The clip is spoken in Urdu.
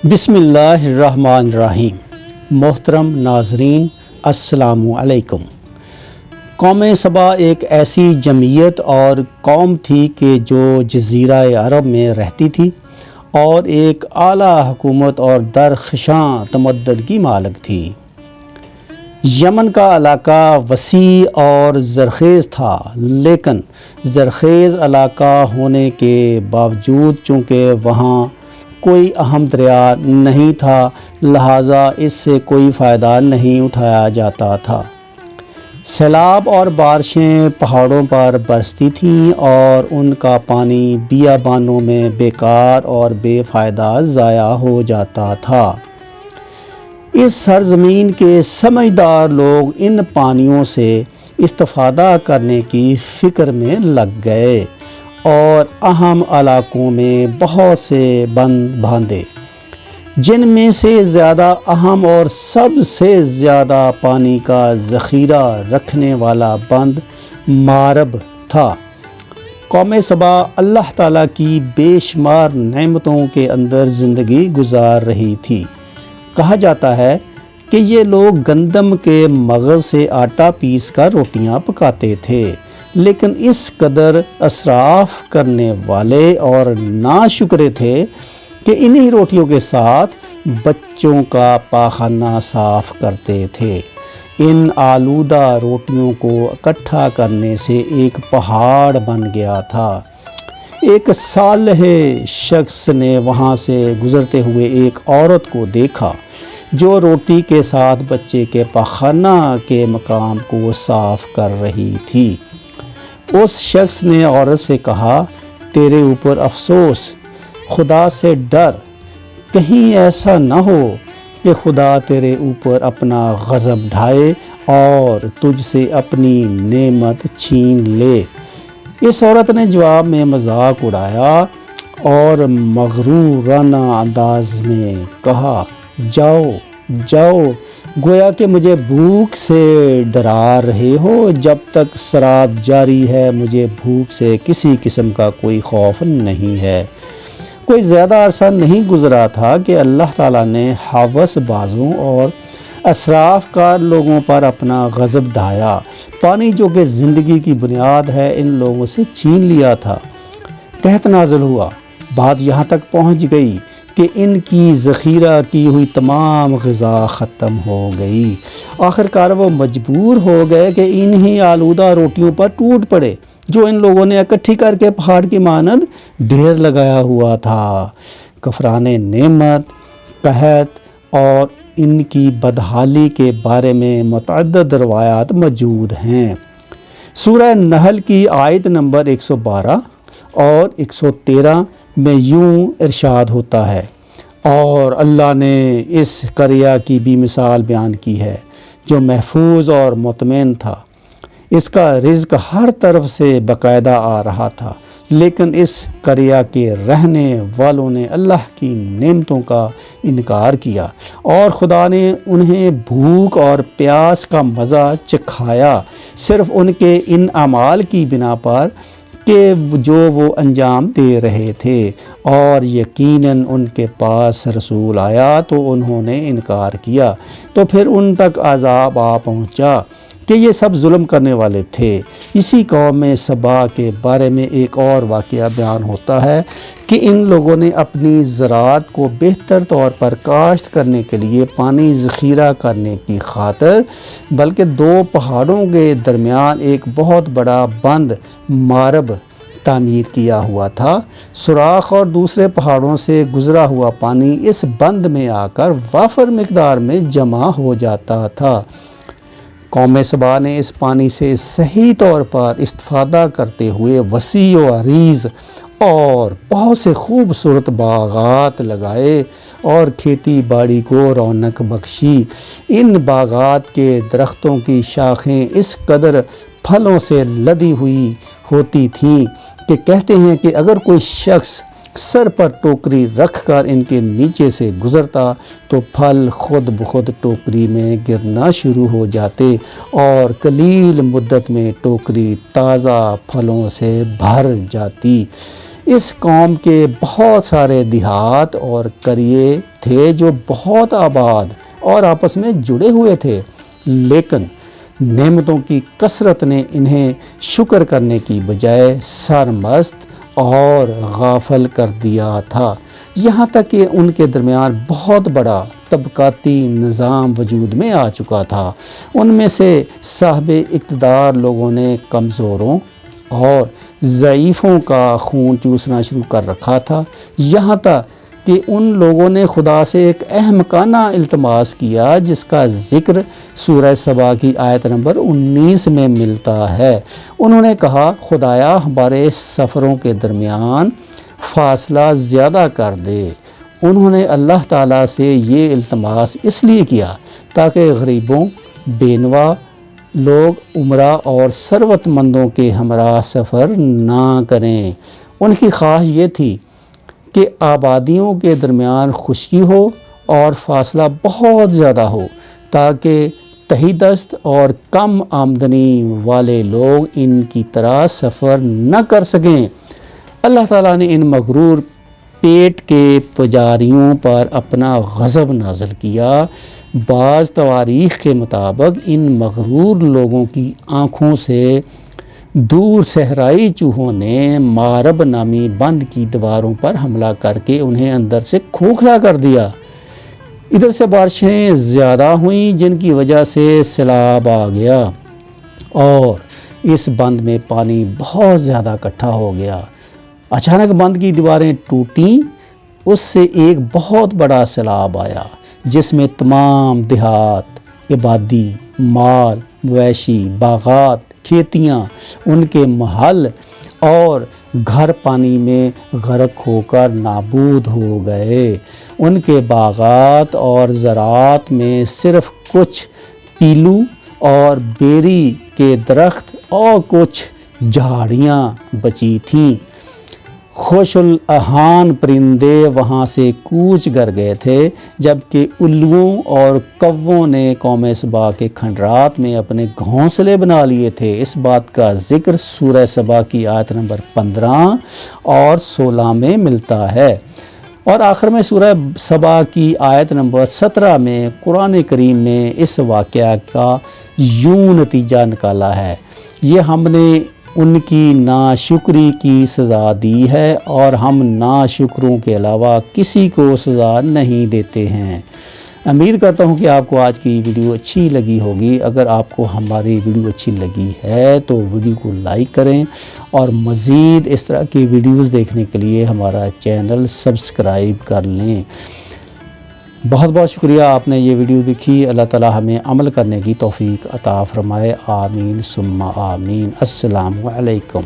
بسم اللہ الرحمن الرحیم۔ محترم ناظرین، السلام علیکم۔ قوم سبا ایک ایسی جمعیت اور قوم تھی کہ جو جزیرہ عرب میں رہتی تھی اور ایک اعلیٰ حکومت اور درخشاں تمدن کی مالک تھی۔ یمن کا علاقہ وسیع اور زرخیز تھا، لیکن زرخیز علاقہ ہونے کے باوجود چونکہ وہاں کوئی اہم دریا نہیں تھا، لہٰذا اس سے کوئی فائدہ نہیں اٹھایا جاتا تھا۔ سیلاب اور بارشیں پہاڑوں پر برستی تھیں اور ان کا پانی بیابانوں میں بیکار اور بے فائدہ ضائع ہو جاتا تھا۔ اس سرزمین کے سمجھدار لوگ ان پانیوں سے استفادہ کرنے کی فکر میں لگ گئے اور اہم علاقوں میں بہت سے بند باندھے، جن میں سے زیادہ اہم اور سب سے زیادہ پانی کا ذخیرہ رکھنے والا بند مارب تھا۔ قوم سبا اللہ تعالیٰ کی بے شمار نعمتوں کے اندر زندگی گزار رہی تھی۔ کہا جاتا ہے کہ یہ لوگ گندم کے مغز سے آٹا پیس کر روٹیاں پکاتے تھے، لیکن اس قدر اسراف کرنے والے اور ناشکرے تھے کہ انہی روٹیوں کے ساتھ بچوں کا پاخانہ صاف کرتے تھے۔ ان آلودہ روٹیوں کو اکٹھا کرنے سے ایک پہاڑ بن گیا تھا۔ ایک صالح شخص نے وہاں سے گزرتے ہوئے ایک عورت کو دیکھا جو روٹی کے ساتھ بچے کے پاخانہ کے مقام کو صاف کر رہی تھی۔ اس شخص نے عورت سے کہا، تیرے اوپر افسوس، خدا سے ڈر، کہیں ایسا نہ ہو کہ خدا تیرے اوپر اپنا غضب ڈھائے اور تجھ سے اپنی نعمت چھین لے۔ اس عورت نے جواب میں مذاق اڑایا اور مغرورانہ انداز میں کہا، جاؤ جاؤ، گویا کہ مجھے بھوک سے ڈرا رہے ہو۔ جب تک صراط جاری ہے مجھے بھوک سے کسی قسم کا کوئی خوف نہیں ہے۔ کوئی زیادہ عرصہ نہیں گزرا تھا کہ اللہ تعالیٰ نے حوث بازوں اور اسراف کار لوگوں پر اپنا غضب ڈھایا۔ پانی جو کہ زندگی کی بنیاد ہے ان لوگوں سے چھین لیا تھا۔ قحط نازل ہوا، بات یہاں تک پہنچ گئی کہ ان کی ذخیرہ کی ہوئی تمام غذا ختم ہو گئی۔ آخرکار وہ مجبور ہو گئے کہ انہی آلودہ روٹیوں پر ٹوٹ پڑے جو ان لوگوں نے اکٹھی کر کے پہاڑ کی مانند ڈھیر لگایا ہوا تھا۔ کفران نعمت، قحط اور ان کی بدحالی کے بارے میں متعدد روایات موجود ہیں۔ سورہ نحل کی آیت نمبر 112 اور 113 میں یوں ارشاد ہوتا ہے، اور اللہ نے اس قریہ کی بھی مثال بیان کی ہے جو محفوظ اور مطمئن تھا۔ اس کا رزق ہر طرف سے باقاعدہ آ رہا تھا، لیکن اس قریہ کے رہنے والوں نے اللہ کی نعمتوں کا انکار کیا اور خدا نے انہیں بھوک اور پیاس کا مزہ چکھایا صرف ان کے ان اعمال کی بنا پر کہ جو وہ انجام دے رہے تھے، اور یقیناً ان کے پاس رسول آیا تو انہوں نے انکار کیا، تو پھر ان تک عذاب آ پہنچا کہ یہ سب ظلم کرنے والے تھے۔ اسی قوم سبا کے بارے میں ایک اور واقعہ بیان ہوتا ہے کہ ان لوگوں نے اپنی زراعت کو بہتر طور پر کاشت کرنے کے لیے پانی ذخیرہ کرنے کی خاطر بلکہ دو پہاڑوں کے درمیان ایک بہت بڑا بند مارب تعمیر کیا ہوا تھا۔ سوراخ اور دوسرے پہاڑوں سے گزرا ہوا پانی اس بند میں آ کر وافر مقدار میں جمع ہو جاتا تھا۔ قوم سبا نے اس پانی سے صحیح طور پر استفادہ کرتے ہوئے وسیع و عریض اور بہت سے خوبصورت باغات لگائے اور کھیتی باڑی کو رونق بخشی۔ ان باغات کے درختوں کی شاخیں اس قدر پھلوں سے لدی ہوئی ہوتی تھیں کہ کہتے ہیں کہ اگر کوئی شخص سر پر ٹوکری رکھ کر ان کے نیچے سے گزرتا تو پھل خود بخود ٹوکری میں گرنا شروع ہو جاتے اور قلیل مدت میں ٹوکری تازہ پھلوں سے بھر جاتی۔ اس قوم کے بہت سارے دیہات اور قریے تھے جو بہت آباد اور آپس میں جڑے ہوئے تھے، لیکن نعمتوں کی کثرت نے انہیں شکر کرنے کی بجائے سرمست اور غافل کر دیا تھا، یہاں تک کہ ان کے درمیان بہت بڑا طبقاتی نظام وجود میں آ چکا تھا۔ ان میں سے صاحب اقتدار لوگوں نے کمزوروں اور ضعیفوں کا خون چوسنا شروع کر رکھا تھا، یہاں تک کہ ان لوگوں نے خدا سے ایک احمقانہ التماس کیا جس کا ذکر سورہ سبا کی آیت نمبر 19 میں ملتا ہے۔ انہوں نے کہا، خدایا ہمارے سفروں کے درمیان فاصلہ زیادہ کر دے۔ انہوں نے اللہ تعالیٰ سے یہ التماس اس لیے کیا تاکہ غریبوں، بینوا لوگ عمرہ اور ثروت مندوں کے ہمراہ سفر نہ کریں۔ ان کی خواہش یہ تھی کہ آبادیوں کے درمیان خشکی ہو اور فاصلہ بہت زیادہ ہو تاکہ تہی دست اور کم آمدنی والے لوگ ان کی طرح سفر نہ کر سکیں۔ اللہ تعالیٰ نے ان مغرور پیٹ کے پجاریوں پر اپنا غضب نازل کیا۔ بعض تواریخ کے مطابق ان مغرور لوگوں کی آنکھوں سے دور صحرائی چوہوں نے مارب نامی بند کی دیواروں پر حملہ کر کے انہیں اندر سے کھوکھلا کر دیا۔ ادھر سے بارشیں زیادہ ہوئیں جن کی وجہ سے سیلاب آ گیا اور اس بند میں پانی بہت زیادہ اکٹھا ہو گیا۔ اچانک بند کی دیواریں ٹوٹیں، اس سے ایک بہت بڑا سیلاب آیا جس میں تمام دیہات، آبادی، مال، مویشی، باغات، کھیتیاں، ان کے محل اور گھر پانی میں غرق ہو کر نابود ہو گئے۔ ان کے باغات اور زراعت میں صرف کچھ پیلو اور بیری کے درخت اور کچھ جھاڑیاں بچی تھیں۔ خوش الاذہان پرندے وہاں سے کوچ کر گئے تھے، جبکہ الوؤں اور کووں نے قوم سبا کے کھنڈرات میں اپنے گھونسلے بنا لیے تھے۔ اس بات کا ذکر سورہ سبا کی آیت نمبر 15 اور 16 میں ملتا ہے۔ اور آخر میں سورہ سبا کی آیت نمبر 17 میں قرآن کریم نے اس واقعہ کا یوں نتیجہ نکالا ہے، یہ ہم نے ان کی ناشکری کی سزا دی ہے اور ہم ناشکروں کے علاوہ کسی کو سزا نہیں دیتے ہیں۔ امید کرتا ہوں کہ آپ کو آج کی ویڈیو اچھی لگی ہوگی۔ اگر آپ کو ہماری ویڈیو اچھی لگی ہے تو ویڈیو کو لائک کریں اور مزید اس طرح کی ویڈیوز دیکھنے کے لیے ہمارا چینل سبسکرائب کر لیں۔ بہت بہت شکریہ آپ نے یہ ویڈیو دیکھی۔ اللہ تعالی ہمیں عمل کرنے کی توفیق عطا فرمائے۔ آمین ثم آمین۔ السلام علیکم۔